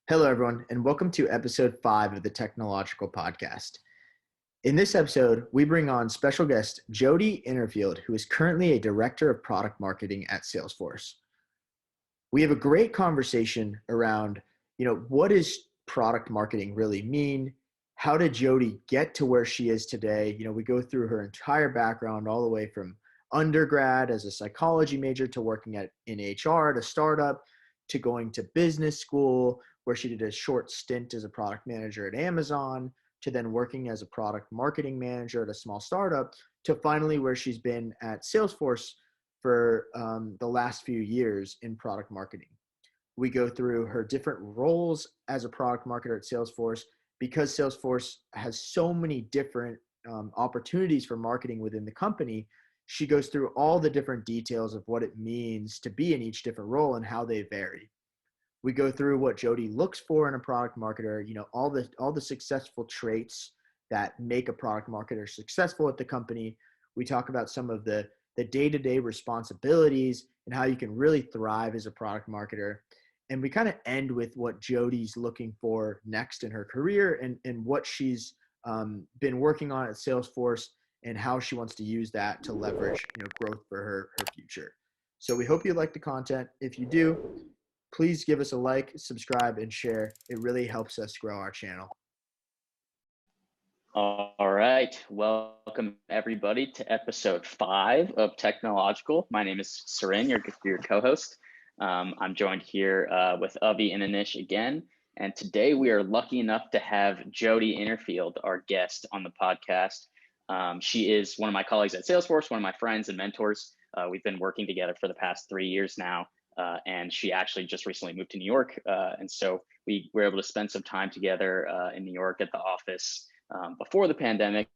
Hello, everyone, and welcome to episode 5 of the TechKnowledgical podcast. In this episode, we bring on special guest Jodi Innerfield, who is currently a director of product marketing at Salesforce. We have a great conversation around, what does product marketing really mean? How did Jodi get to where she is today? We go through her entire background all the way from undergrad as a psychology major to working in HR, to startup, to going to business school, where she did a short stint as a product manager at Amazon, to then working as a product marketing manager at a small startup, to finally where she's been at Salesforce for the last few years in product marketing. We go through her different roles as a product marketer at Salesforce, because Salesforce has so many different opportunities for marketing within the company. She goes through all the different details of what it means to be in each different role and how they vary. We go through what Jodi looks for in a product marketer, all the successful traits that make a product marketer successful at the company. We talk about some of the day-to-day responsibilities and how you can really thrive as a product marketer. And we kind of end with what Jodi's looking for next in her career and what she's been working on at Salesforce and how she wants to use that to leverage, growth for her future. So we hope you like the content. If you do, please give us a like, subscribe, and share. It really helps us grow our channel. All right. Welcome, everybody, to episode 5 of TechKnowledgical. My name is Sarin, your co-host. I'm joined here with Avi and Anish again. And today we are lucky enough to have Jodi Innerfield, our guest on the podcast. She is one of my colleagues at Salesforce, one of my friends and mentors. We've been working together for the past 3 years now. And she actually just recently moved to New York. And so we were able to spend some time together in New York at the office before the pandemic,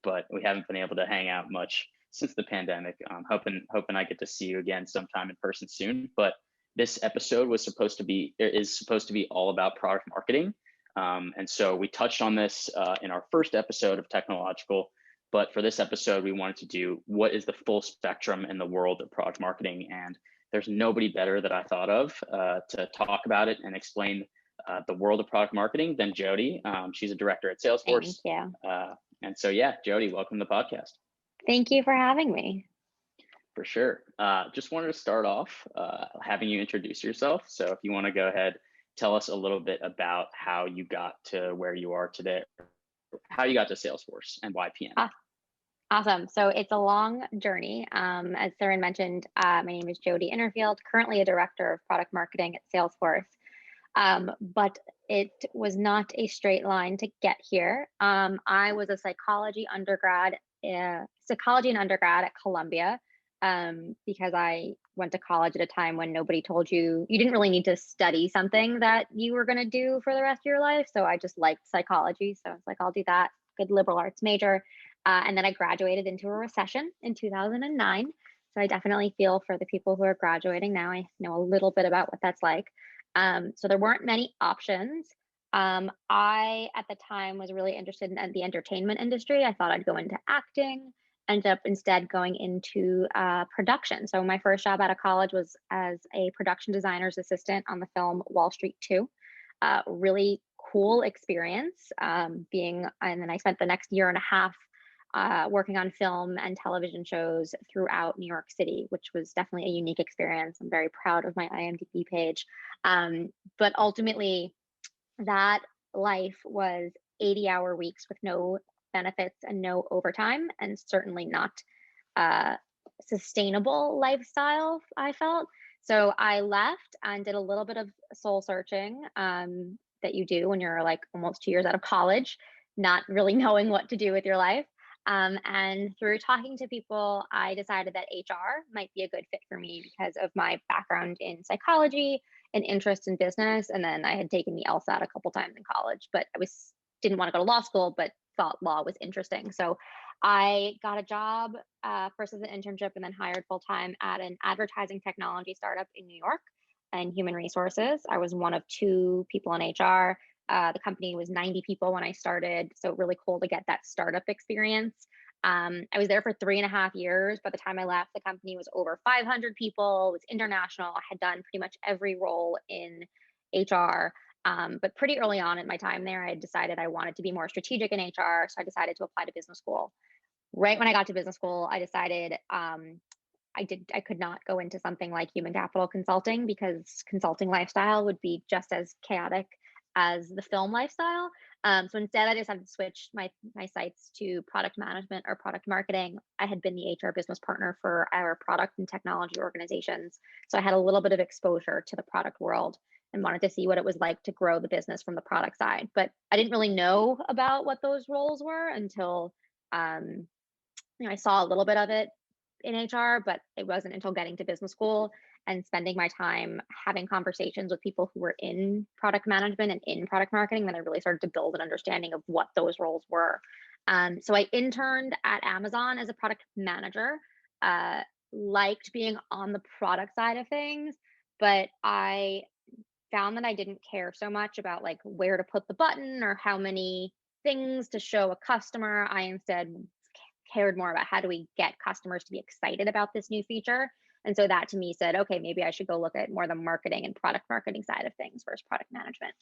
but we haven't been able to hang out much since the pandemic. I'm hoping I get to see you again sometime in person soon. But this episode is supposed to be all about product marketing. And so we touched on this in our first episode of TechKnowledgical. But for this episode, we wanted to do what is the full spectrum in the world of product marketing. And there's nobody better that I thought of to talk about it and explain the world of product marketing than Jodi. She's a director at Salesforce. Thank you. And so, yeah, Jodi, welcome to the podcast. Thank you for having me. For sure. Just wanted to start off having you introduce yourself. So if you want to go ahead, tell us a little bit about how you got to where you are today, how you got to Salesforce and why PM. Awesome. So it's a long journey. As Sarin mentioned, my name is Jodi Innerfield, currently a director of product marketing at Salesforce. But it was not a straight line to get here. I was a psychology and undergrad at Columbia, because I went to college at a time when nobody told you didn't really need to study something that you were going to do for the rest of your life. So I just liked psychology. So I was like, I'll do that. Good liberal arts major. And then I graduated into a recession in 2009. So I definitely feel for the people who are graduating now. I know a little bit about what that's like. So there weren't many options. I, at the time, was really interested in the entertainment industry. I thought I'd go into acting, ended up instead going into production. So my first job out of college was as a production designer's assistant on the film Wall Street 2. Really cool experience and then I spent the next year and a half working on film and television shows throughout New York City, which was definitely a unique experience. I'm very proud of my IMDb page. But ultimately, that life was 80-hour weeks with no benefits and no overtime, and certainly not sustainable lifestyle, I felt. So I left and did a little bit of soul searching that you do when you're like almost 2 years out of college, not really knowing what to do with your life. And through talking to people, I decided that HR might be a good fit for me because of my background in psychology and interest in business. And then I had taken the LSAT a couple times in college, but I didn't want to go to law school, but thought law was interesting. So I got a job first as an internship and then hired full time at an advertising technology startup in New York in human resources. I was one of 2 people in HR. The company was 90 people when I started, so really cool to get that startup experience. I was there for 3.5 years. By the time I left, the company was over 500 people, it was international. I had done pretty much every role in HR. But pretty early on in my time there, I decided I wanted to be more strategic in HR. So I decided to apply to business school. Right when I got to business school, I decided I could not go into something like human capital consulting because consulting lifestyle would be just as chaotic as the film lifestyle. So instead, I decided to switch my sights to product management or product marketing. I had been the HR business partner for our product and technology organizations, so I had a little bit of exposure to the product world and wanted to see what it was like to grow the business from the product side. But I didn't really know about what those roles were until I saw a little bit of it in HR, but it wasn't until getting to business school and spending my time having conversations with people who were in product management and in product marketing that I really started to build an understanding of what those roles were. So I interned at Amazon as a product manager, liked being on the product side of things, but I found that I didn't care so much about like where to put the button or how many things to show a customer. I instead cared more about how do we get customers to be excited about this new feature. And so that to me said, okay, maybe I should go look at more the marketing and product marketing side of things versus product management.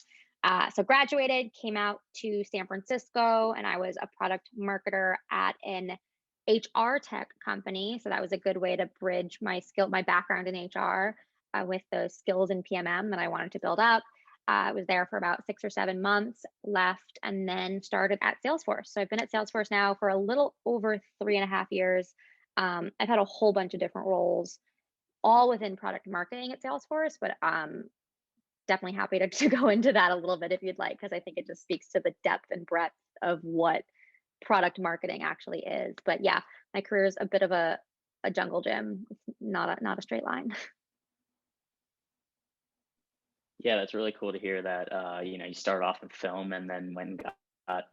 So graduated, came out to San Francisco, and I was a product marketer at an HR tech company. So that was a good way to bridge my background in HR with the skills in PMM that I wanted to build up. I was there for about 6 or 7 months, left, and then started at Salesforce. So I've been at Salesforce now for a little over 3.5 years. I've had a whole bunch of different roles, all within product marketing at Salesforce, but definitely happy to go into that a little bit if you'd like, because I think it just speaks to the depth and breadth of what product marketing actually is. But yeah, my career is a bit of a jungle gym. It's not a straight line. Yeah, that's really cool to hear that, you started off in film and then went and got,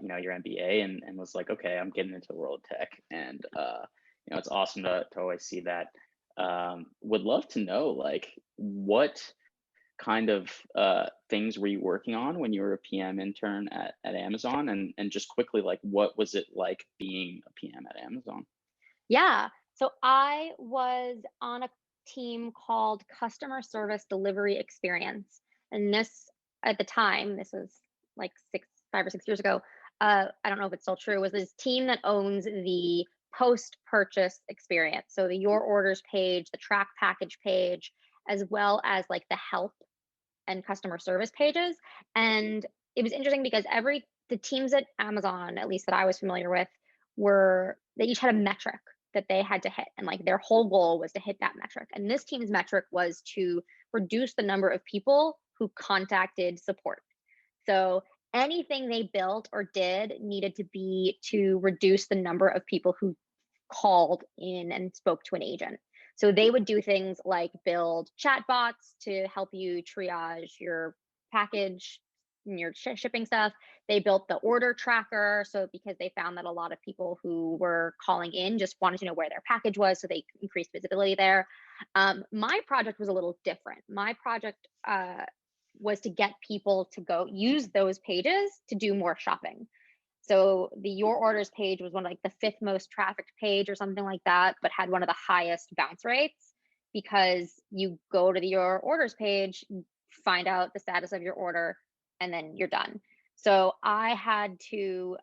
your MBA and was like, okay, I'm getting into the world of tech. And, it's awesome to always see that. Would love to know, like, what kind of things were you working on when you were a PM intern at Amazon? And just quickly, like, what was it like being a PM at Amazon? Yeah. So I was on a team called Customer Service Delivery Experience. And this, at the time, this was like 5 or 6 years ago. I don't know if it's still true, was this team that owns the post-purchase experience. So the Your Orders page, the track package page, as well as like the help and customer service pages. And it was interesting because the teams at Amazon, at least that I was familiar with, they each had a metric that they had to hit. And like their whole goal was to hit that metric. And this team's metric was to reduce the number of people who contacted support. So anything they built or did needed to be to reduce the number of people who called in and spoke to an agent. So they would do things like build chatbots to help you triage your package and your shipping stuff. They built the order tracker. So because they found that a lot of people who were calling in just wanted to know where their package was, so they increased visibility there. My project was a little different. My project was to get people to go use those pages to do more shopping. So the Your Orders page was one of like the 5th most trafficked page or something like that, but had one of the highest bounce rates because you go to the Your Orders page, find out the status of your order, and then you're done. So I had to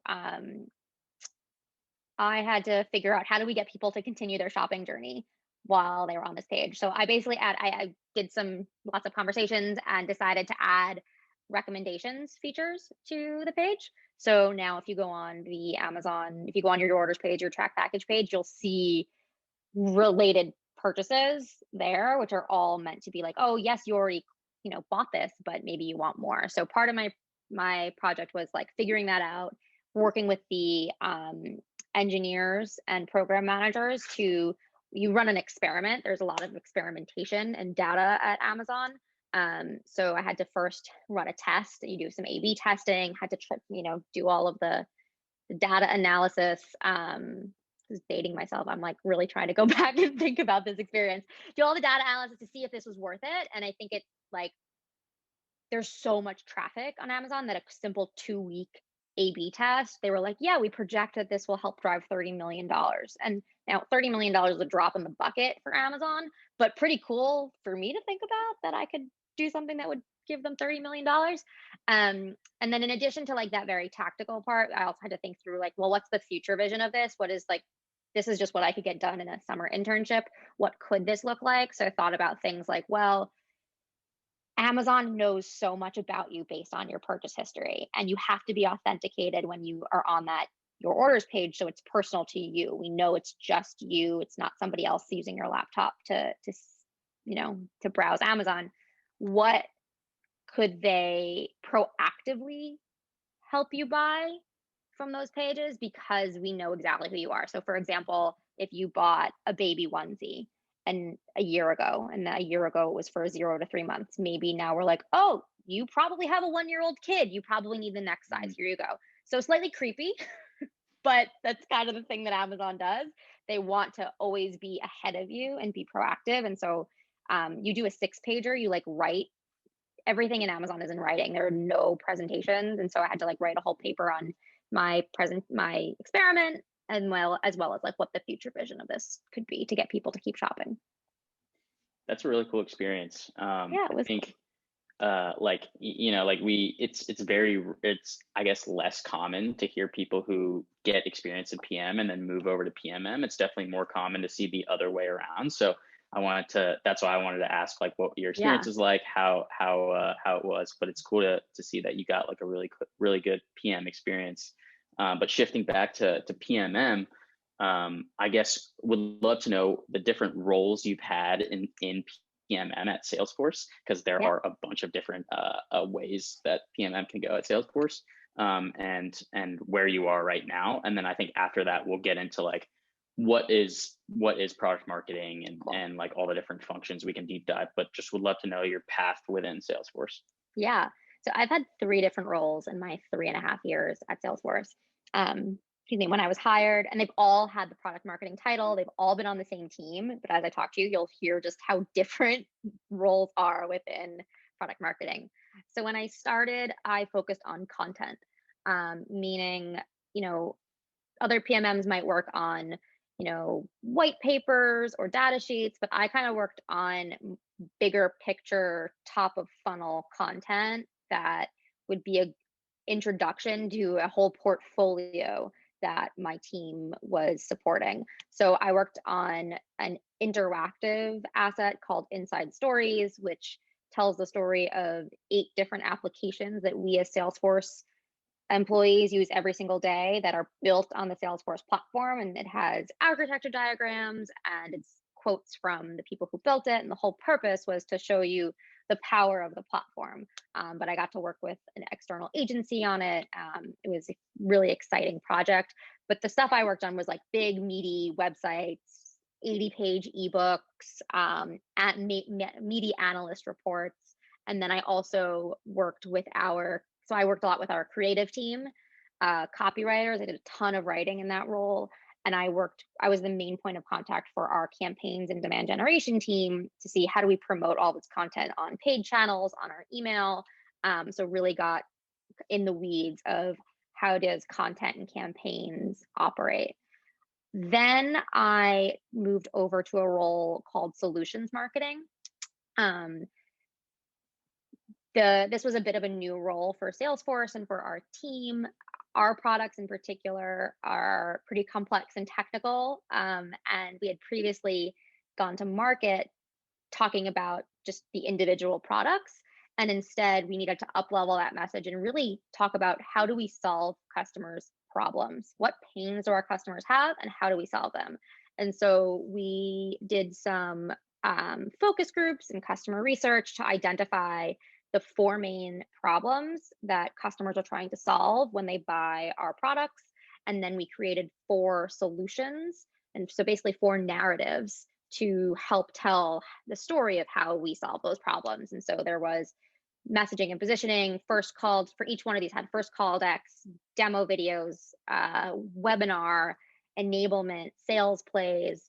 figure out how do we get people to continue their shopping journey while they were on this page. So I basically I did lots of conversations and decided to add recommendations features to the page. So now if you go on if you go on your orders page, your track package page, you'll see related purchases there, which are all meant to be like, oh yes, you already, bought this, but maybe you want more. So part of my project was like figuring that out, working with the engineers and program managers you run an experiment. There's a lot of experimentation and data at Amazon. So I had to first run a test. You do some A/B testing, had to do all of the data analysis. Just dating myself. I'm like really trying to go back and think about this experience. Do all the data analysis to see if this was worth it. And I think it's like there's so much traffic on Amazon that a simple 2-week A/B test, they were like, yeah, we project that this will help drive $30 million. And now $30 million is a drop in the bucket for Amazon, but pretty cool for me to think about that I could do something that would give them $30 million. And then in addition to like that very tactical part, I also had to think through like, well, what's the future vision of this? What is like, this is just what I could get done in a summer internship. What could this look like? So I thought about things like, well, Amazon knows so much about you based on your purchase history, and you have to be authenticated when you are on that your orders page, so it's personal to you. We know it's just you. It's not somebody else using your laptop to browse Amazon. What could they proactively help you buy from those pages, because we know exactly who you are? So for example, if you bought a baby onesie and a year ago it was for 0 to 3 months, maybe now we're like, oh, you probably have a 1-year-old kid, you probably need the next size, here you go. So slightly creepy, but that's kind of the thing that Amazon does. They want to always be ahead of you and be proactive. And so you do a 6-pager, you like write everything in Amazon is in writing. There are no presentations. And so I had to like write a whole paper on my experiment, and as well as like what the future vision of this could be to get people to keep shopping. That's a really cool experience. Yeah, it was I think like it's I guess less common to hear people who get experience in PM and then move over to PMM. It's definitely more common to see the other way around. So that's why I wanted to ask like what your experience was like, how it was. But it's cool to see that you got like a really good PM experience. But shifting back to PMM, I guess would love to know the different roles you've had in PMM at Salesforce, because there are a bunch of different ways that PMM can go at Salesforce, and where you are right now. And then I think after that, we'll get into like what is product marketing and like all the different functions we can deep dive, but just would love to know your path within Salesforce. Yeah. So I've had 3 different roles in my 3.5 years at Salesforce. When I was hired, and they've all had the product marketing title. They've all been on the same team. But as I talk to you, you'll hear just how different roles are within product marketing. So when I started, I focused on content, meaning, other PMMs might work on, white papers or data sheets, but I kind of worked on bigger picture, top of funnel content that would be a introduction to a whole portfolio that my team was supporting. So I worked on an interactive asset called Inside Stories, which tells the story of 8 different applications that we as Salesforce employees use every single day that are built on the Salesforce platform. And it has architecture diagrams and it's quotes from the people who built it. And the whole purpose was to show you the power of the platform. But I got to work with an external agency on it. It was a really exciting project. But the stuff I worked on was like big, meaty websites, 80-page ebooks, meaty analyst reports. And then I also worked with I worked a lot with our creative team, copywriters. I did a ton of writing in that role. And I was the main point of contact for our campaigns and demand generation team to see how do we promote all this content on paid channels, on our email. So really got in the weeds of how does content and campaigns operate. Then I moved over to a role called solutions marketing. This was a bit of a new role for Salesforce and for our team. Our products in particular are pretty complex and technical, and we had previously gone to market talking about just the individual products. And instead, we needed to up-level that message and really talk about how do we solve customers' problems? What pains do our customers have, and how do we solve them? And so we did some focus groups and customer research to identify the 4 main problems that customers are trying to solve when they buy our products. And then we created 4 solutions. And so basically 4 narratives to help tell the story of how we solve those problems. And so there was messaging and positioning, first call for each one of these had first call decks, demo videos, webinar, enablement, sales plays.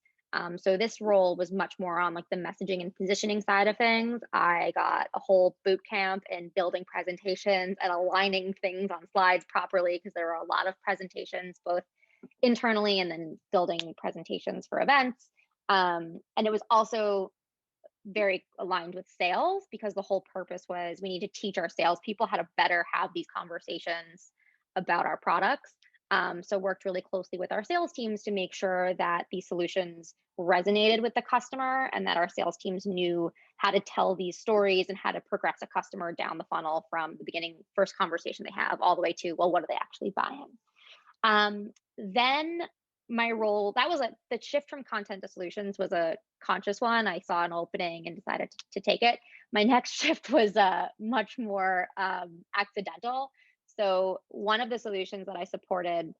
So this role was much more on like the messaging and positioning side of things. I got a whole boot camp in building presentations and aligning things on slides properly, because there were a lot of presentations both internally and then building presentations for events. And it was also very aligned with sales, because the whole purpose was we need to teach our salespeople how to better have these conversations about our products. So worked really closely with our sales teams to make sure that these solutions resonated with the customer, and that our sales teams knew how to tell these stories and how to progress a customer down the funnel from the beginning, first conversation they have, all the way to, well, what are they actually buying? Then my role, the shift from content to solutions was a conscious one. I saw an opening and decided to take it. My next shift was much more accidental. So one of the solutions that I supported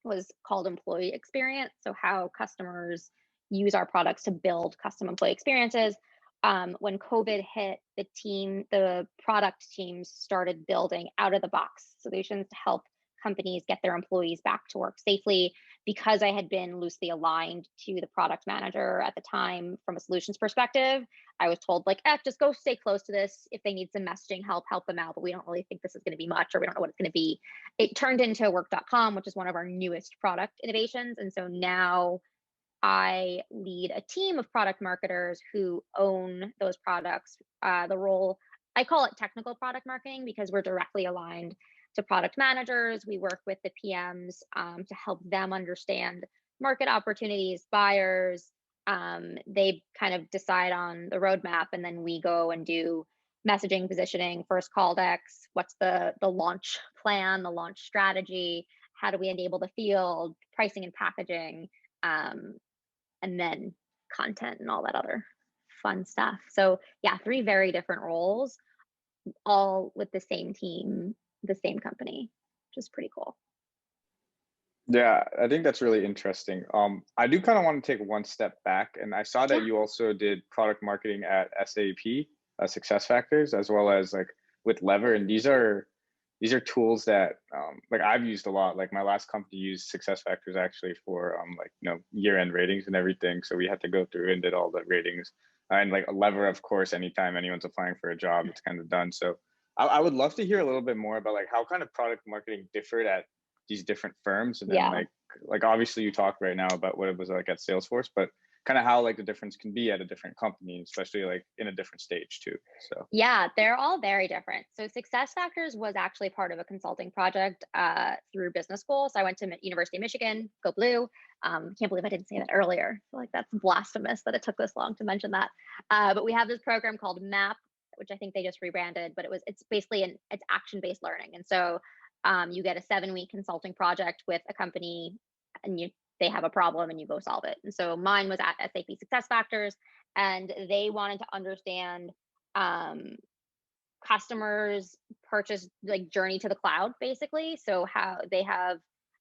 was called employee experience. So how customers use our products to build custom employee experiences. When COVID hit, the product teams started building out of the box solutions to help companies get their employees back to work safely. Because I had been loosely aligned to the product manager at the time from a solutions perspective, I was told like, just go stay close to this. If they need some messaging help them out, but we don't really think this is going to be much, or we don't know what it's going to be. It turned into work.com, which is one of our newest product innovations. And so now I lead a team of product marketers who own those products. The role, I call it technical product marketing, because we're directly aligned to product managers. We work with the PMs to help them understand market opportunities, buyers. They kind of decide on the roadmap, and then we go and do messaging, positioning, first call decks. What's the launch plan, the launch strategy? How do we enable the field, pricing and packaging, and then content and all that other fun stuff. So yeah, 3 very different roles, all with the same team, the same company, which is pretty cool. Yeah, I think that's really interesting. I do kind of want to take one step back, and I saw that you also did product marketing at SAP, SuccessFactors, as well as like with Lever, and these are tools that like I've used a lot. Like my last company used SuccessFactors actually for year-end ratings and everything. So we had to go through and did all the ratings, and like a Lever, of course, anytime anyone's applying for a job, it's kind of done. So I would love to hear a little bit more about like how kind of product marketing differed at these different firms, and then like obviously you talked right now about what it was like at Salesforce, but kind of how like the difference can be at a different company, especially like in a different stage too. So yeah, they're all very different. So SuccessFactors was actually part of a consulting project through business school. So I went to University of Michigan, go Blue. Can't believe I didn't say that earlier. I feel like that's blasphemous that it took this long to mention that. But we have this program called MAP, which I think they just rebranded, but it's basically it's action-based learning. And so you get a 7-week consulting project with a company, and they have a problem and you go solve it. And so mine was at SAP SuccessFactors, and they wanted to understand customers' purchase like journey to the cloud, basically. So how they have,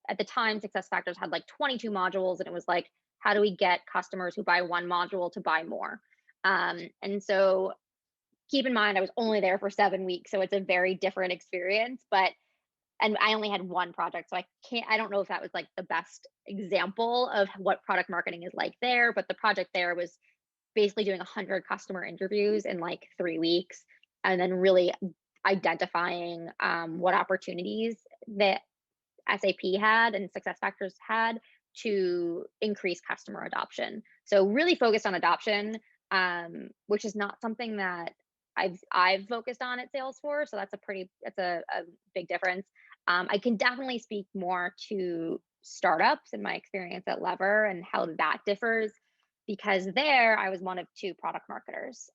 at the time, SuccessFactors had like 22 modules, and it was like, how do we get customers who buy one module to buy more? And so keep in mind, I was only there for 7 weeks, so it's a very different experience, and I only had one project, so I don't know if that was like the best example of what product marketing is like there, but the project there was basically doing 100 customer interviews in like 3 weeks, and then really identifying what opportunities that SAP had and SuccessFactors had to increase customer adoption. So really focused on adoption, which is not something that I've focused on at Salesforce. So that's a big difference. I can definitely speak more to startups and my experience at Lever and how that differs, because there I was one of 2 product marketers.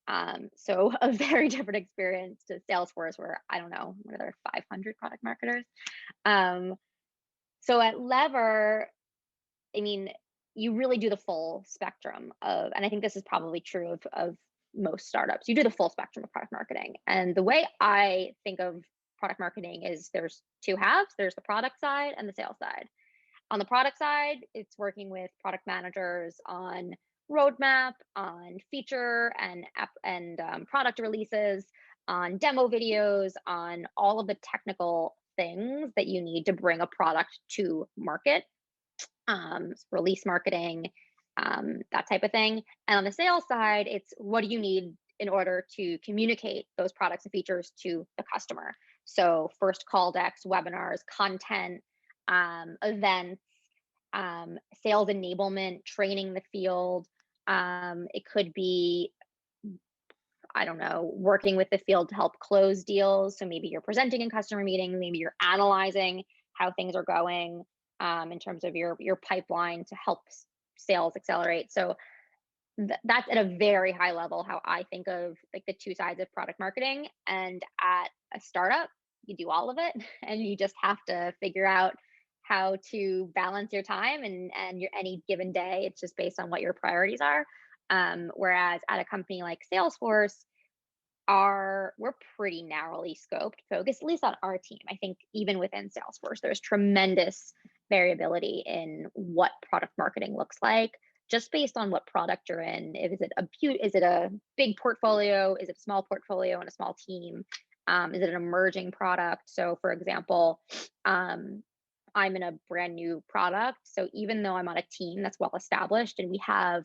So a very different experience to Salesforce, where I don't know, were there 500 product marketers? So at Lever, I mean, you really do the full spectrum of, and I think this is probably true of most startups, you do the full spectrum of product marketing. And the way I think of product marketing is there's 2 halves. There's the product side and the sales side. On the product side, it's working with product managers on roadmap, on feature and app and product releases, on demo videos, on all of the technical things that you need to bring a product to market, release marketing, that type of thing. And on the sales side, it's what do you need in order to communicate those products and features to the customer. So first call decks, webinars, content, events, sales enablement, training the field. It could be I don't know, working with the field to help close deals. So maybe you're presenting in customer meetings, maybe you're analyzing how things are going in terms of your pipeline to help sales accelerate. So that's at a very high level how I think of like the two sides of product marketing. And at a startup, you do all of it, and you just have to figure out how to balance your time and your any given day. It's just based on what your priorities are. Whereas at a company like Salesforce, we're pretty narrowly scoped, focused, at least on our team. I think even within Salesforce, there's tremendous variability in what product marketing looks like, just based on what product you're in. Is it a big portfolio? Is it a small portfolio and a small team? Is it an emerging product? So for example, I'm in a brand new product. So even though I'm on a team that's well established and we have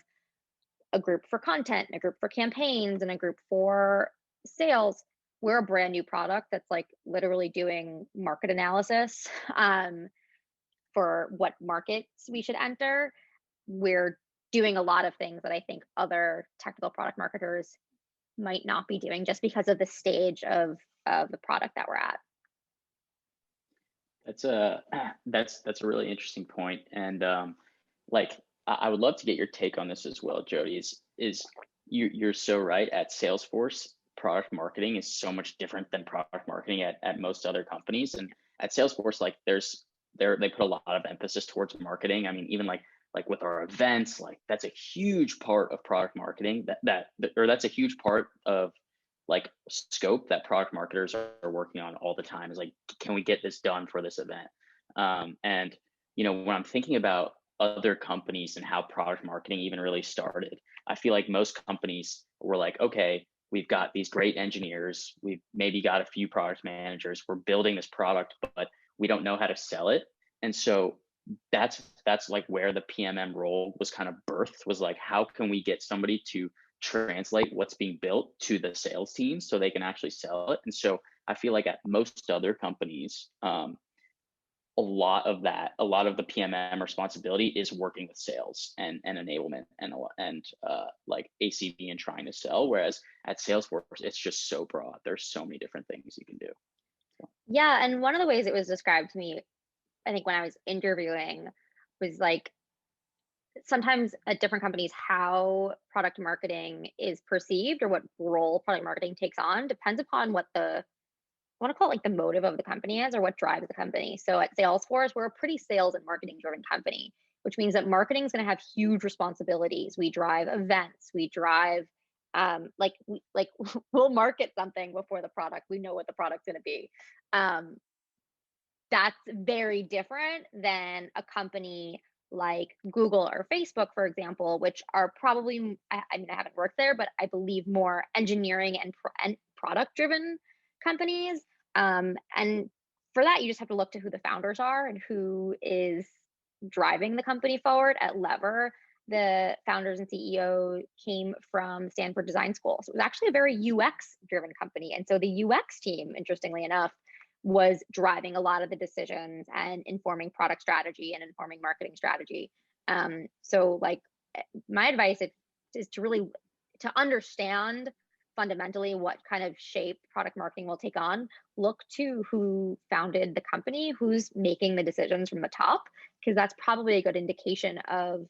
a group for content, and a group for campaigns, and a group for sales, we're a brand new product that's like literally doing market analysis for what markets we should enter. We're doing a lot of things that I think other technical product marketers might not be doing just because of the stage of the product that we're at. That's a really interesting point, and like I would love to get your take on this as well, Jodi. You're so right. At Salesforce, product marketing is so much different than product marketing at most other companies. And at Salesforce, like they put a lot of emphasis towards marketing. I mean, even like with our events, like that's a huge part of product marketing. That's a huge part of like scope that product marketers are working on all the time. Is like, can we get this done for this event? And when I'm thinking about other companies and how product marketing even really started, I feel like most companies were like, okay, we've got these great engineers, we've maybe got a few product managers, we're building this product, but we don't know how to sell it. And so that's like where the PMM role was kind of birthed, was like, how can we get somebody to translate what's being built to the sales team so they can actually sell it? And so I feel like at most other companies, a lot of the PMM responsibility is working with sales and enablement and like ACV and trying to sell. Whereas at Salesforce, it's just so broad. There's so many different things you can do. So. Yeah, and one of the ways it was described to me, I think when I was interviewing, was like sometimes at different companies, how product marketing is perceived or what role product marketing takes on depends upon what I want to call it like the motive of the company is, or what drives the company. So at Salesforce, we're a pretty sales and marketing driven company, which means that marketing is going to have huge responsibilities. We drive events, we drive we'll market something before the product. We know what the product's going to be. That's very different than a company like Google or Facebook, for example, which are probably, I mean, I haven't worked there, but I believe more engineering and product driven companies. And for that, you just have to look to who the founders are and who is driving the company forward. At Lever, the founders and CEO came from Stanford Design School. So it was actually a very UX driven company. And so the UX team, interestingly enough, was driving a lot of the decisions and informing product strategy and informing marketing strategy. So like my advice is to really to understand fundamentally what kind of shape product marketing will take on. Look to who founded the company, who's making the decisions from the top, because that's probably a good indication of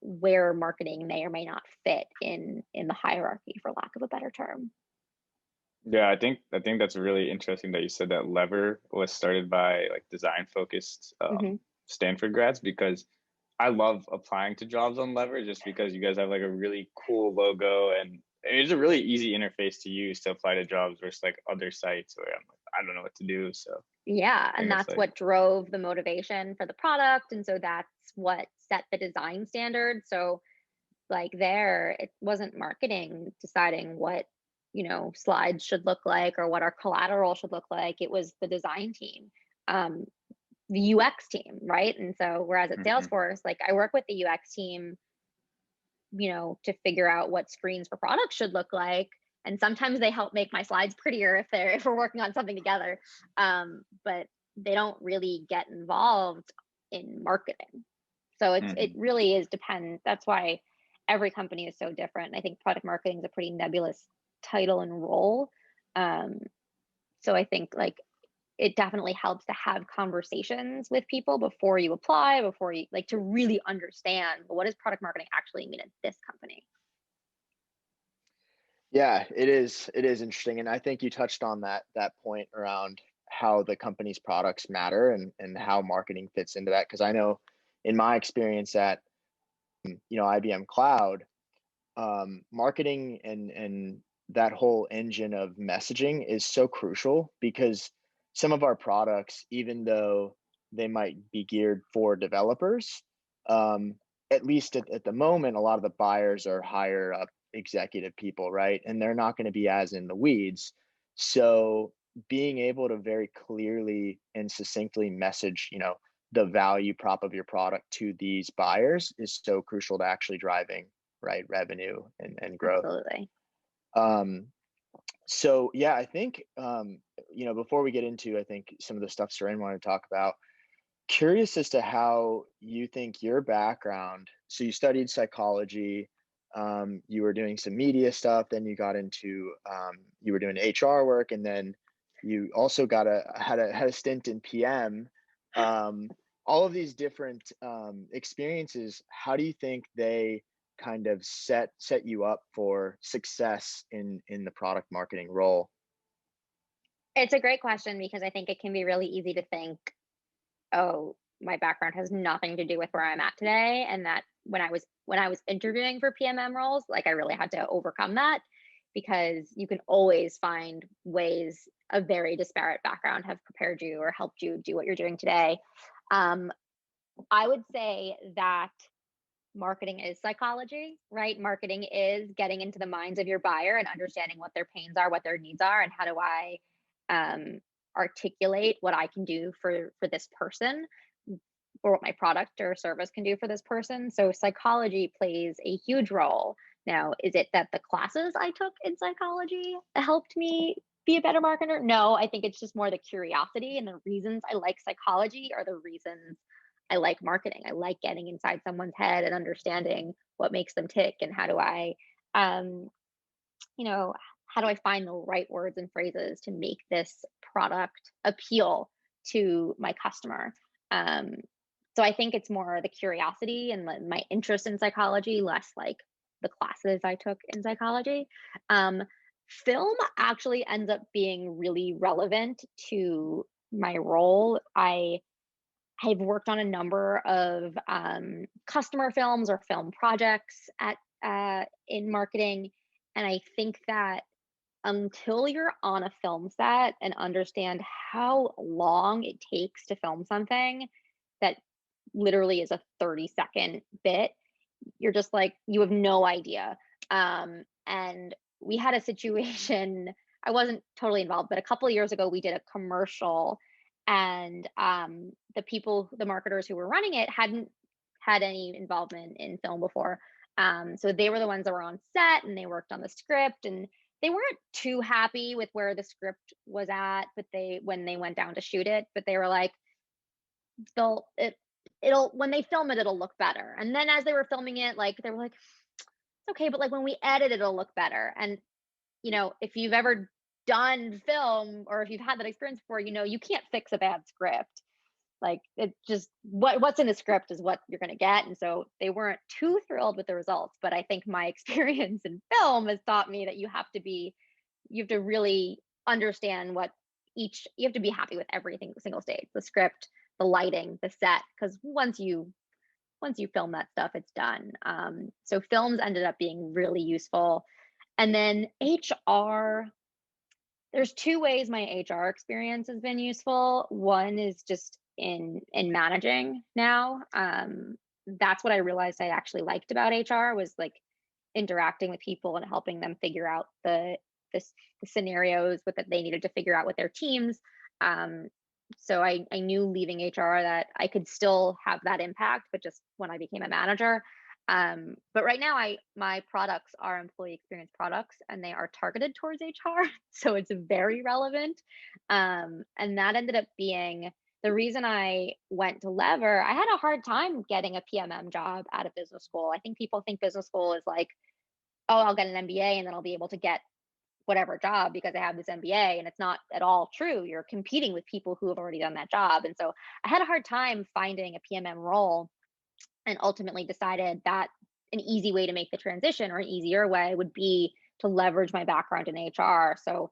where marketing may or may not fit in the hierarchy, for lack of a better term. Yeah, I think that's really interesting that you said that Lever was started by like design focused Stanford grads, because I love applying to jobs on Lever just because you guys have like a really cool logo and it's a really easy interface to use to apply to jobs versus like other sites where I'm like, I don't know what to do. So yeah, and that's like what drove the motivation for the product, and so that's what set the design standard. So like there, it wasn't marketing deciding what slides should look like or what our collateral should look like. It was the design team, the UX team, right? And so whereas at Salesforce, like I work with the UX team, to figure out what screens for products should look like. And sometimes they help make my slides prettier if we're working on something together. But they don't really get involved in marketing. So it really is depend. That's why every company is so different. I think product marketing is a pretty nebulous title and role. So I think like it definitely helps to have conversations with people before you apply, before you like to really understand, well, what does product marketing actually mean at this company? Yeah, it is. It is interesting, and I think you touched on that point around how the company's products matter and how marketing fits into that. Because I know, in my experience at IBM Cloud, marketing and that whole engine of messaging is so crucial because some of our products, even though they might be geared for developers, um, at least at the moment, a lot of the buyers are higher up executive people, right? And they're not going to be as in the weeds. So being able to very clearly and succinctly message, the value prop of your product to these buyers is so crucial to actually driving right revenue and growth. Absolutely. So yeah, I think before we get into I think some of the stuff Seren wanted to talk about, curious as to how you think your background, so you studied psychology, you were doing some media stuff, then you got into you were doing HR work, and then you also had a stint in PM. All of these different experiences, how do you think they kind of set you up for success in the product marketing role? It's a great question because I think it can be really easy to think, oh, my background has nothing to do with where I'm at today. And that when I was interviewing for PMM roles, like I really had to overcome that because you can always find ways a very disparate background have prepared you or helped you do what you're doing today. I would say that marketing is psychology, right? Marketing is getting into the minds of your buyer and understanding what their pains are, what their needs are, and how do I articulate what I can do for this person, or what my product or service can do for this person. So psychology plays a huge role. Now, is it that the classes I took in psychology helped me be a better marketer? No, I think it's just more the curiosity, and the reasons I like psychology are the reasons I like marketing. I like getting inside someone's head and understanding what makes them tick, and how do I, um, you know, how do I find the right words and phrases to make this product appeal to my customer? Um, so I think it's more the curiosity and my interest in psychology, less like the classes I took in psychology. Um, Film actually ends up being really relevant to my role. I've worked on a number of customer films or film projects at in marketing, and I think that until you're on a film set and understand how long it takes to film something that literally is a 30-second bit, you're just like, you have no idea. And we had a situation, I wasn't totally involved, but a couple of years ago, we did a commercial, and the marketers who were running it hadn't had any involvement in film before. So they were the ones that were on set and they worked on the script, and they weren't too happy with where the script was at, but when they went down to shoot it, but they were like, it'll when they film it, it'll look better. And then as they were filming it, like they were like, it's okay, but like when we edit, it'll look better. And if you've ever done film, or if you've had that experience before, you can't fix a bad script. Like it just what's in the script is what you're going to get. And so they weren't too thrilled with the results. But I think my experience in film has taught me that you have to really understand you have to be happy with everything, single stage, the script, the lighting, the set, because once you film that stuff, it's done. So films ended up being really useful. And then HR, there's two ways my HR experience has been useful. One is just in managing now. That's what I realized I actually liked about HR, was like interacting with people and helping them figure out the scenarios that they needed to figure out with their teams. So I knew leaving HR that I could still have that impact, but just when I became a manager. But right now, my products are employee experience products, and they are targeted towards HR, so it's very relevant. And that ended up being the reason I went to Lever, I had a hard time getting a PMM job out of business school. I think people think business school is like, oh, I'll get an MBA and then I'll be able to get whatever job because I have this MBA. And it's not at all true. You're competing with people who have already done that job. And so I had a hard time finding a PMM role, and ultimately decided that an easy way to make the transition, or an easier way, would be to leverage my background in HR. So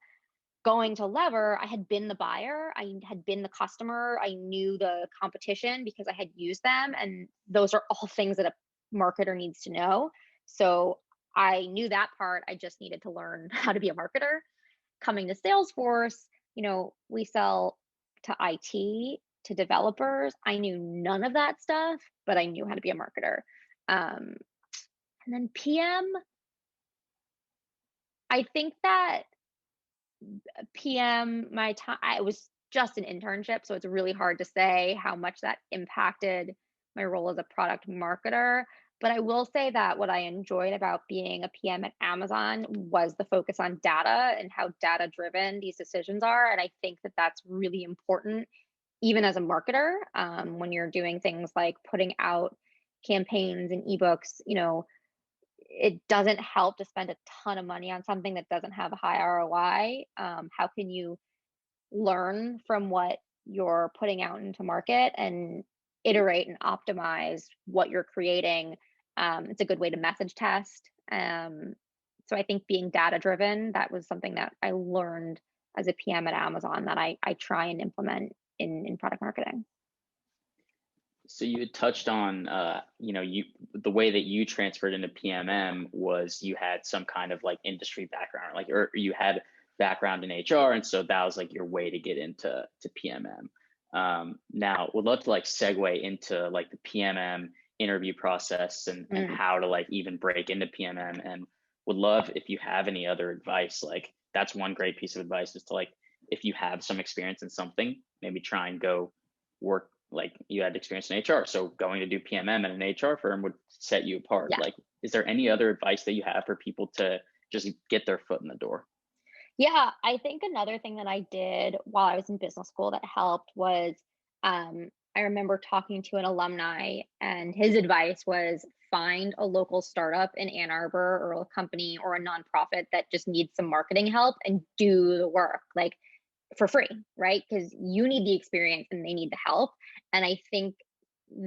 going to Lever, I had been the buyer, I had been the customer, I knew the competition because I had used them. And those are all things that a marketer needs to know. So I knew that part. I just needed to learn how to be a marketer. Coming to Salesforce, we sell to IT, to developers. I knew none of that stuff, but I knew how to be a marketer. And then PM, I think that PM, my time, it was just an internship, so it's really hard to say how much that impacted my role as a product marketer. But I will say that what I enjoyed about being a PM at Amazon was the focus on data and how data driven these decisions are. And I think that that's really important, even as a marketer, when you're doing things like putting out campaigns and ebooks. It doesn't help to spend a ton of money on something that doesn't have a high ROI. How can you learn from what you're putting out into market and iterate and optimize what you're creating? It's a good way to message test. So I think being data driven, that was something that I learned as a PM at Amazon that I try and implement in product marketing. So you had touched on, the way that you transferred into PMM was you had some kind of like industry background, or you had background in HR, and so that was like your way to get into PMM. Now, would love to like segue into like the PMM interview process and how to like even break into PMM, and would love if you have any other advice. Like that's one great piece of advice, is to like, if you have some experience in something, maybe try and go work. Like you had experience in HR, so going to do PMM at an HR firm would set you apart. Yeah. Like, is there any other advice that you have for people to just get their foot in the door? Yeah, I think another thing that I did while I was in business school that helped was, I remember talking to an alumni, and his advice was find a local startup in Ann Arbor, or a company or a nonprofit that just needs some marketing help, and do the work. Like, for free, right? Because you need the experience and they need the help. And I think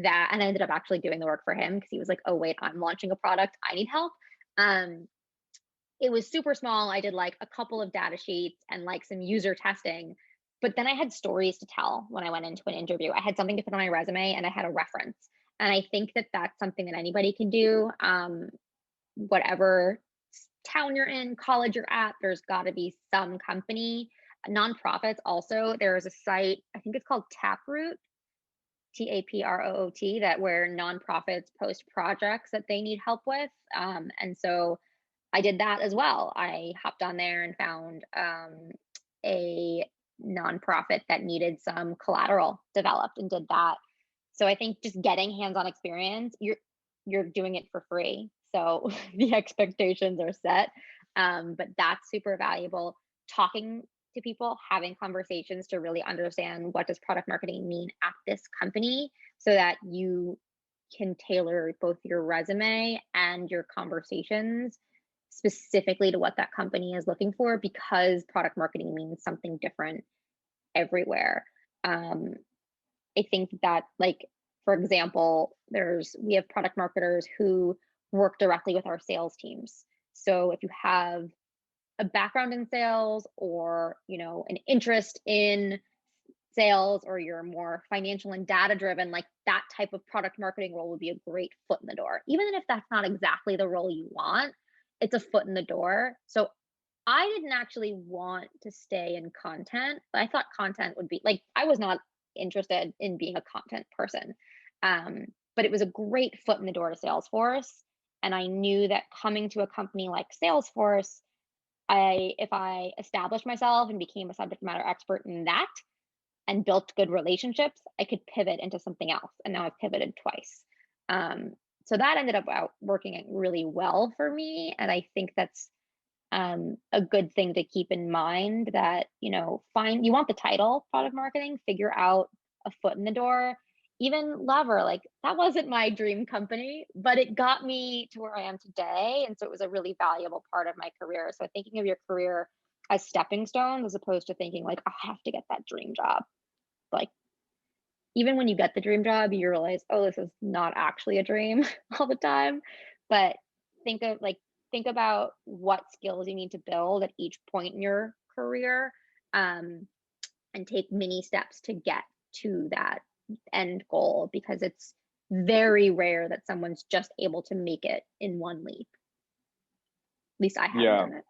that, and I ended up actually doing the work for him because he was like, oh, wait, I'm launching a product, I need help. It was super small. I did like a couple of data sheets and like some user testing, but then I had stories to tell when I went into an interview. I had something to put on my resume and I had a reference. And I think that that's something that anybody can do. Whatever town you're in, college you're at, there's got to be some company. Nonprofits also, there is a site, I think it's called Taproot, TAPROOT, that where nonprofits post projects that they need help with. And so I did that as well. I hopped on there and found a nonprofit that needed some collateral developed and did that. So I think just getting hands-on experience, you're doing it for free. So the expectations are set. But that's super valuable. Talking to people, having conversations to really understand what does product marketing mean at this company, so that you can tailor both your resume and your conversations specifically to what that company is looking for, because product marketing means something different everywhere. I think that, like, for example, we have product marketers who work directly with our sales teams. So if you have a background in sales, or an interest in sales, or you're more financial and data driven, like that type of product marketing role would be a great foot in the door. Even if that's not exactly the role you want, it's a foot in the door. So I didn't actually want to stay in content. I thought content would be like, I was not interested in being a content person. But it was a great foot in the door to Salesforce. And I knew that coming to a company like Salesforce, if I established myself and became a subject matter expert in that and built good relationships, I could pivot into something else. And now I've pivoted twice. So that ended up working really well for me. And I think that's a good thing to keep in mind, that, you want the title product marketing, figure out a foot in the door. Even Lever, like that wasn't my dream company, but it got me to where I am today. And so it was a really valuable part of my career. So thinking of your career as stepping stones as opposed to thinking like, I have to get that dream job. Like even when you get the dream job, you realize, oh, this is not actually a dream all the time. But think about what skills you need to build at each point in your career, and take mini steps to get to that end goal, because it's very rare that someone's just able to make it in one leap. At least I haven't done it.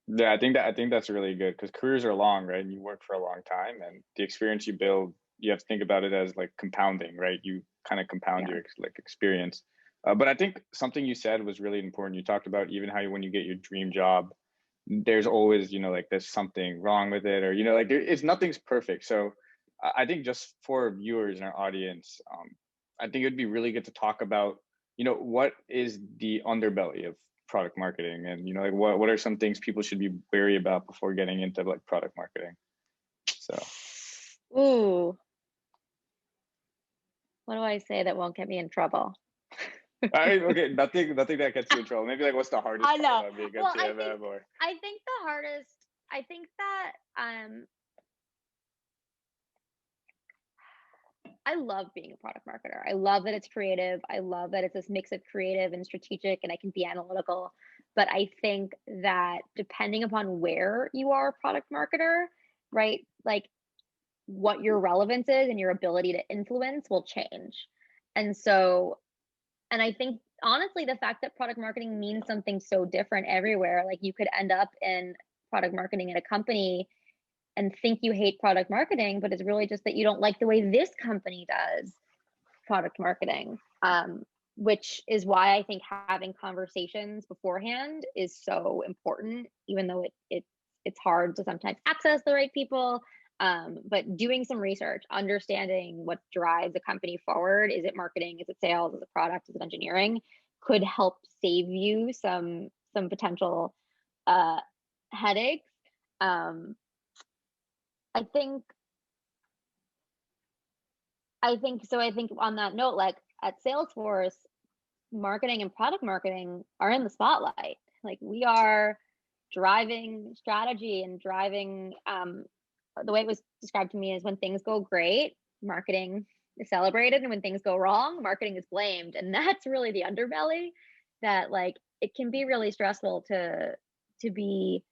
Yeah, I think that's really good, because careers are long, right? And you work for a long time, and the experience you build, you have to think about it as like compounding, right? You kind of compound your like experience. But I think something you said was really important. You talked about even how when you get your dream job, there's always, like there's something wrong with it, or, like nothing's perfect. So I think just for viewers in our audience, I think it'd be really good to talk about, what is the underbelly of product marketing, and, like what are some things people should be wary about before getting into like product marketing? So. Ooh. What do I say that won't get me in trouble? Okay, nothing that gets you in trouble. Maybe like what's the hardest part about being a CMM, or I think the hardest, I think that I love being a product marketer. I love that it's creative. I love that it's this mix of creative and strategic, and I can be analytical. But I think that depending upon where you are a product marketer, right, like what your relevance is and your ability to influence will change. And so, and I think honestly, the fact that product marketing means something so different everywhere, like you could end up in product marketing at a company and think you hate product marketing, but it's really just that you don't like the way this company does product marketing, which is why I think having conversations beforehand is so important, even though it's hard to sometimes access the right people. But doing some research, understanding what drives a company forward, is it marketing, is it sales, is it product, is it engineering, could help save you some potential headaches. I think on that note, like at Salesforce, marketing and product marketing are in the spotlight. Like we are driving strategy and driving, the way it was described to me is when things go great, marketing is celebrated, and when things go wrong, marketing is blamed. And that's really the underbelly, that like it can be really stressful to be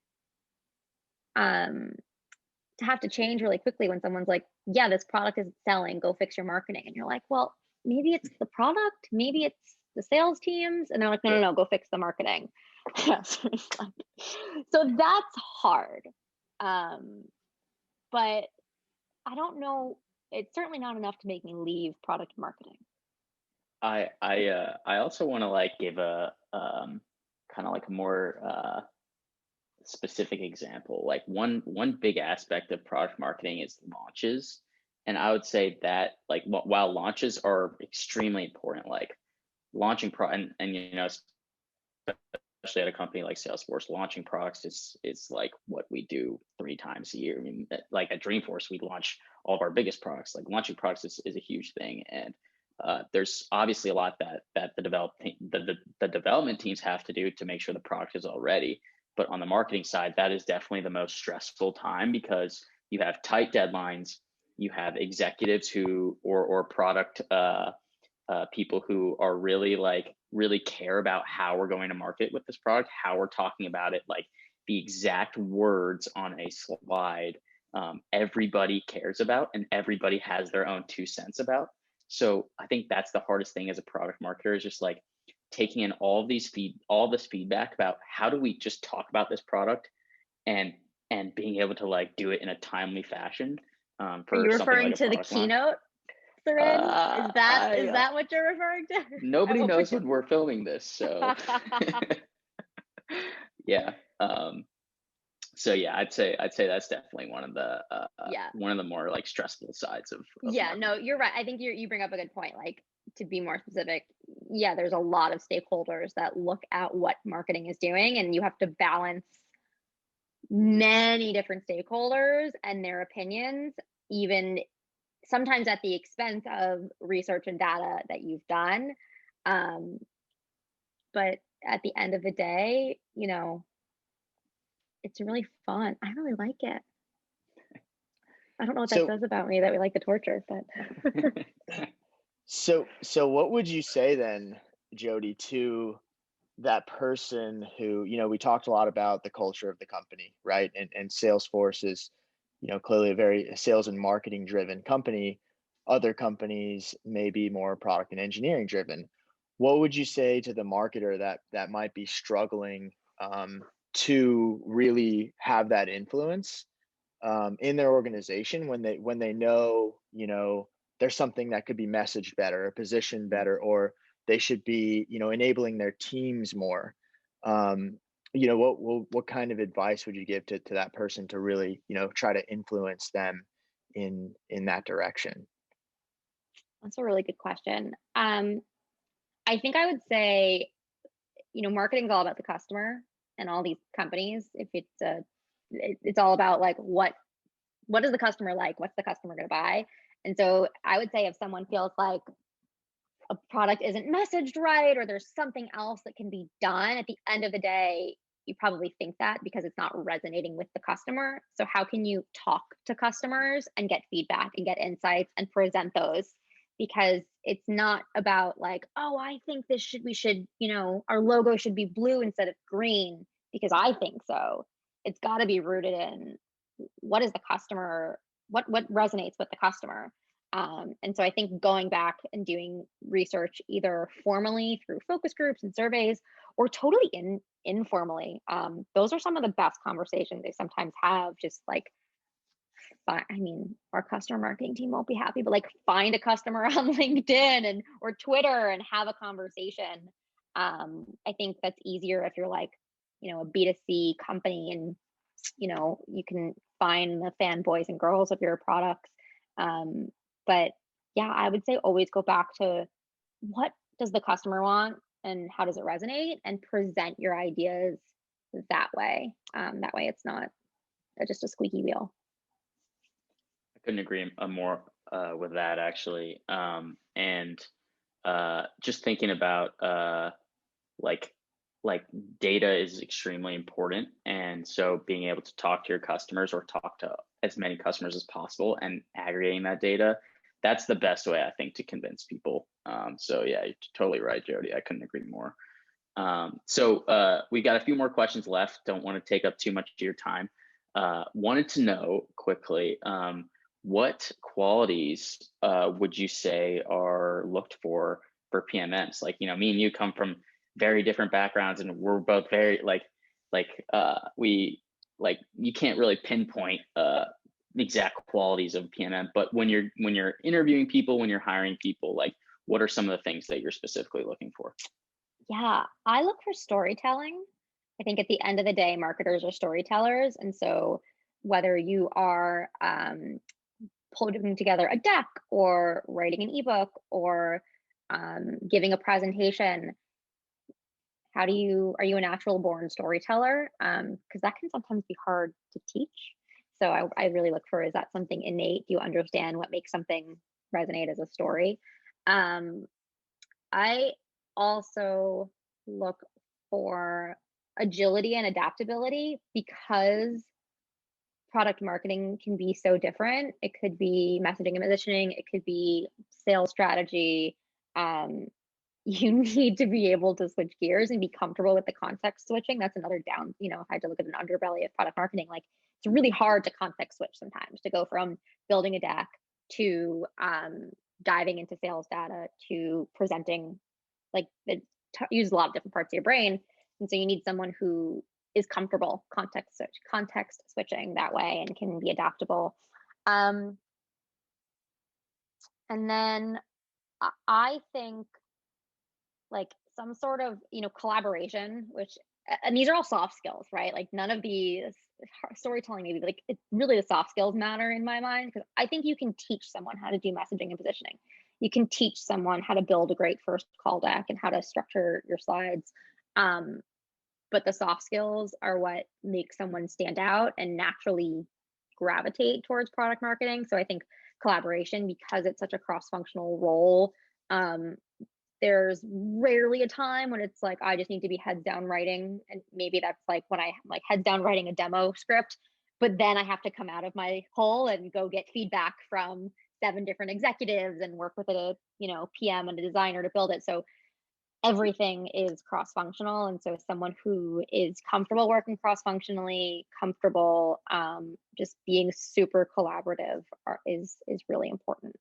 to have to change really quickly when someone's like, yeah, this product isn't selling, go fix your marketing. And you're like, well, maybe it's the product, maybe it's the sales teams. And they're like, no, go fix the marketing. So that's hard. But I don't know, it's certainly not enough to make me leave product marketing. I also want to like give a kind of like a more specific example. Like one big aspect of product marketing is launches, and I would say that like while launches are extremely important, like launching and especially at a company like Salesforce, launching products is like what we do 3 times a year. I mean, like at Dreamforce, we launch all of our biggest products. Like launching products is a huge thing, and there's obviously a lot that the development teams have to do to make sure the product is all ready. But on the marketing side, that is definitely the most stressful time, because you have tight deadlines, you have executives or product people who are really care about how we're going to market with this product, how we're talking about it, like the exact words on a slide. Everybody cares about, and everybody has their own 2 cents about. So I think that's the hardest thing as a product marketer, is just like taking in all this feedback about how do we just talk about this product and being able to like do it in a timely fashion. Are you referring to the keynote, Sarin? Is that what you're referring to? Nobody knows when we're filming this, so yeah. So yeah, I'd say that's definitely one of the more like stressful sides of marketing. No, you're right. I think you bring up a good point. Like, to be more specific, there's a lot of stakeholders that look at what marketing is doing, and you have to balance many different stakeholders and their opinions, even sometimes at the expense of research and data that you've done. But at the end of the day, it's really fun. I really like it. I don't know what that says about me, that we like the torture, but. So what would you say then, Jodi, to that person who, we talked a lot about the culture of the company, right? And Salesforce is, clearly a very sales and marketing driven company. Other companies may be more product and engineering driven. What would you say to the marketer that might be struggling to really have that influence in their organization when they know, there's something that could be messaged better, or positioned better, or they should be, enabling their teams more? What kind of advice would you give to that person to really, try to influence them in that direction? That's a really good question. I think I would say, marketing is all about the customer, and all these companies, if it's all about like, what does the customer like? What's the customer going to buy? And so I would say if someone feels like a product isn't messaged right, or there's something else that can be done, at the end of the day, you probably think that because it's not resonating with the customer. So how can you talk to customers and get feedback and get insights and present those? Because it's not about like, oh, I think we should, our logo should be blue instead of green because I think so. It's got to be rooted in what is the customer, what resonates with the customer. And so I think going back and doing research either formally through focus groups and surveys, or totally informally, those are some of the best conversations they sometimes have. Just like, our customer marketing team won't be happy, but like, find a customer on LinkedIn or Twitter and have a conversation. I think that's easier if you're like, a B2C company, and you can find the fanboys and girls of your products. But yeah, I would say always go back to what does the customer want and how does it resonate, and present your ideas that way. That way it's not just a squeaky wheel. I couldn't agree more with that, actually. And just thinking about like data is extremely important. And so being able to talk to your customers, or talk to as many customers as possible, and aggregating that data, that's the best way, I think, to convince people. So yeah, you're totally right, Jodi. I couldn't agree more. So we got a few more questions left. Don't want to take up too much of your time. Wanted to know quickly, what qualities would you say are looked for PMMs? Like, me and you come from very different backgrounds, and we're both very you can't really pinpoint the exact qualities of PMM, but when you're interviewing people, when you're hiring people, like, what are some of the things that you're specifically looking for? Yeah, I look for storytelling. I think at the end of the day, marketers are storytellers. And so whether you are putting together a deck, or writing an ebook, or giving a presentation, are you a natural born storyteller? Because that can sometimes be hard to teach. So I really look for, is that something innate? Do you understand what makes something resonate as a story? I also look for agility and adaptability, because product marketing can be so different. It could be messaging and positioning. It could be sales strategy. You need to be able to switch gears and be comfortable with the context switching. That's another down, if I had to look at an underbelly of product marketing, like, it's really hard to context switch sometimes, to go from building a deck to diving into sales data to presenting. Like, it uses a lot of different parts of your brain. And so you need someone who is comfortable context switching that way and can be adaptable. And then I think like some sort of, collaboration, and these are all soft skills, right? Like, none of these, storytelling maybe, like, it's really the soft skills matter in my mind, because I think you can teach someone how to do messaging and positioning. You can teach someone how to build a great first call deck and how to structure your slides. But the soft skills are what make someone stand out and naturally gravitate towards product marketing. So I think collaboration, because it's such a cross-functional role, there's rarely a time when it's like I just need to be heads down writing, and maybe that's like when I'm like heads down writing a demo script, but then I have to come out of my hole and go get feedback from 7 different executives and work with a PM and a designer to build it. So everything is cross-functional, and so someone who is comfortable working cross-functionally, comfortable just being super collaborative is really important.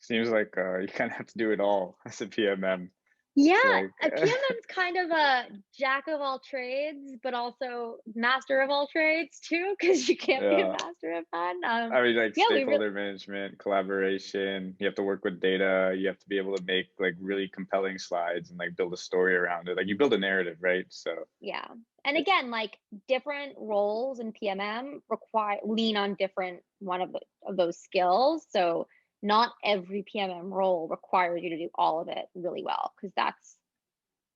Seems like you kind of have to do it all as a PMM. Yeah, Like, a PMM's kind of a jack of all trades, but also master of all trades too, because you can't be a master of none. I mean, like stakeholder management, collaboration. You have to work with data. You have to be able to make like really compelling slides and like build a story around it. Like you build a narrative, right? So yeah, and again, like different roles in PMM lean on different one of those skills. So not every PMM role requires you to do all of it really well, because that's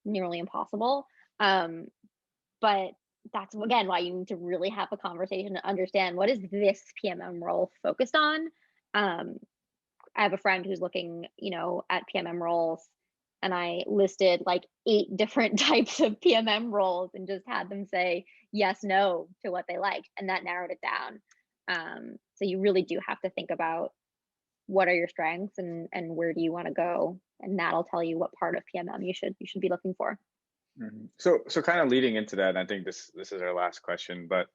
nearly impossible. But that's again why you need to really have a conversation and understand what is this PMM role focused on. I have a friend who's looking, at PMM roles, and I listed like 8 different types of PMM roles and just had them say yes, no to what they liked, and that narrowed it down. So you really do have to think about what are your strengths and where do you want to go, and that'll tell you what part of PMM you should be looking for. Mm-hmm. So kind of leading into that, and I think this is our last question, but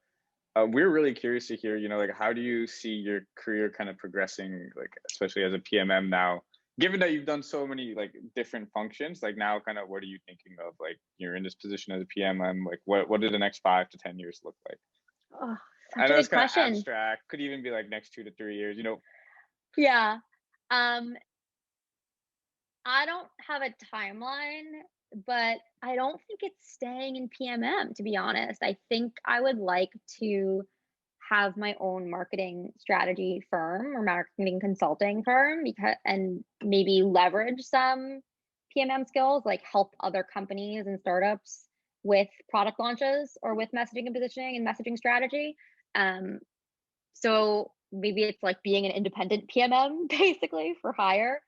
we're really curious to hear, like how do you see your career kind of progressing, like especially as a PMM now, given that you've done so many like different functions, like now kind of what are you thinking of, like you're in this position as a PMM, like what do the next 5 to 10 years look like? Oh, I know it's kind of abstract, could even be like next 2 to 3 years, Yeah. I don't have a timeline, but I don't think it's staying in PMM, to be honest. I think I would like to have my own marketing strategy firm or marketing consulting firm, and maybe leverage some PMM skills, like help other companies and startups with product launches or with messaging and positioning and messaging strategy. So maybe it's like being an independent PMM basically for hire,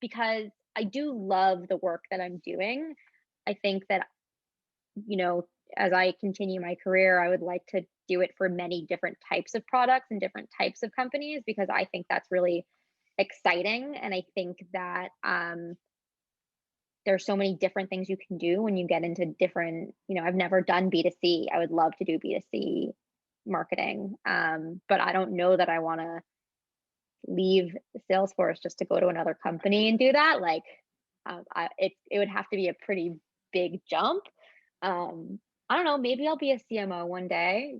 because I do love the work that I'm doing. I think that, as I continue my career, I would like to do it for many different types of products and different types of companies, because I think that's really exciting. And I think that there's so many different things you can do when you get into different, I've never done B2C. I would love to do B2C marketing. But I don't know that I want to leave Salesforce just to go to another company and do that. Like, it would have to be a pretty big jump. I don't know, maybe I'll be a CMO one day,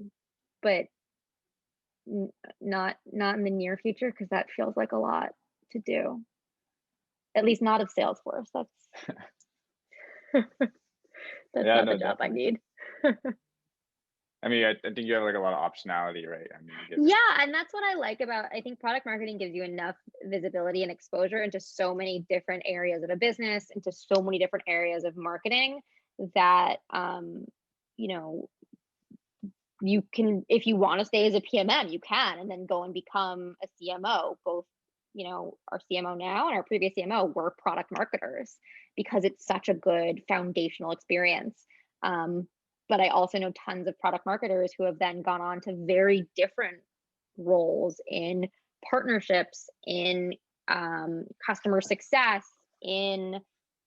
but not in the near future, because that feels like a lot to do. At least not of Salesforce. That's not the job I need. I mean, I think you have like a lot of optionality, right? I mean, yeah, and that's what I like about, I think product marketing gives you enough visibility and exposure into so many different areas of a business, into so many different areas of marketing, that you can, if you want to stay as a PMM, you can, and then go and become a CMO. Both, our CMO now and our previous CMO were product marketers, because it's such a good foundational experience. But I also know tons of product marketers who have then gone on to very different roles in partnerships, in customer success, in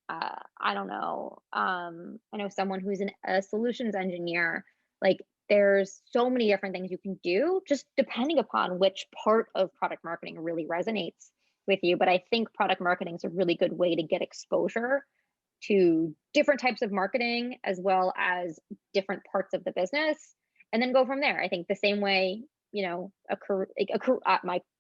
I don't know. I know someone who's a solutions engineer. Like, there's so many different things you can do, just depending upon which part of product marketing really resonates with you. But I think product marketing is a really good way to get exposure to different types of marketing, as well as different parts of the business, and then go from there. I think the same way, my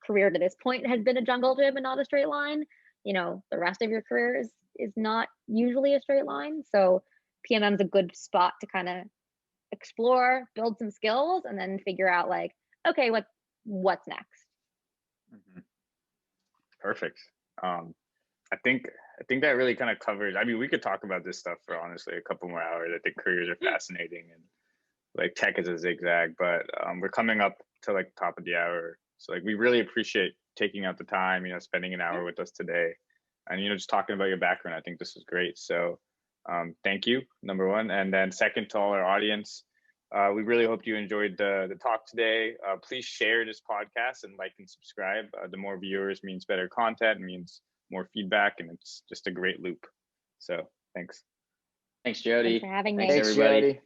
career to this point has been a jungle gym and not a straight line. The rest of your career is not usually a straight line. So PMM is a good spot to kind of explore, build some skills, and then figure out like, okay, what's next. Mm-hmm. Perfect. I think that really kind of covers. I mean, we could talk about this stuff for honestly a couple more hours. I think careers are fascinating, and like tech is a zigzag, but we're coming up to like top of the hour. So like we really appreciate taking out the time, spending an hour with us today, and just talking about your background. I think this was great. So thank you, number one, and then second to all our audience. We really hope you enjoyed the talk today. Please share this podcast and like and subscribe. The more viewers means better content, means more feedback, and it's just a great loop. So thanks. Thanks, Jodi. Thanks for having me. Thanks, Thanks, everybody. Jodi.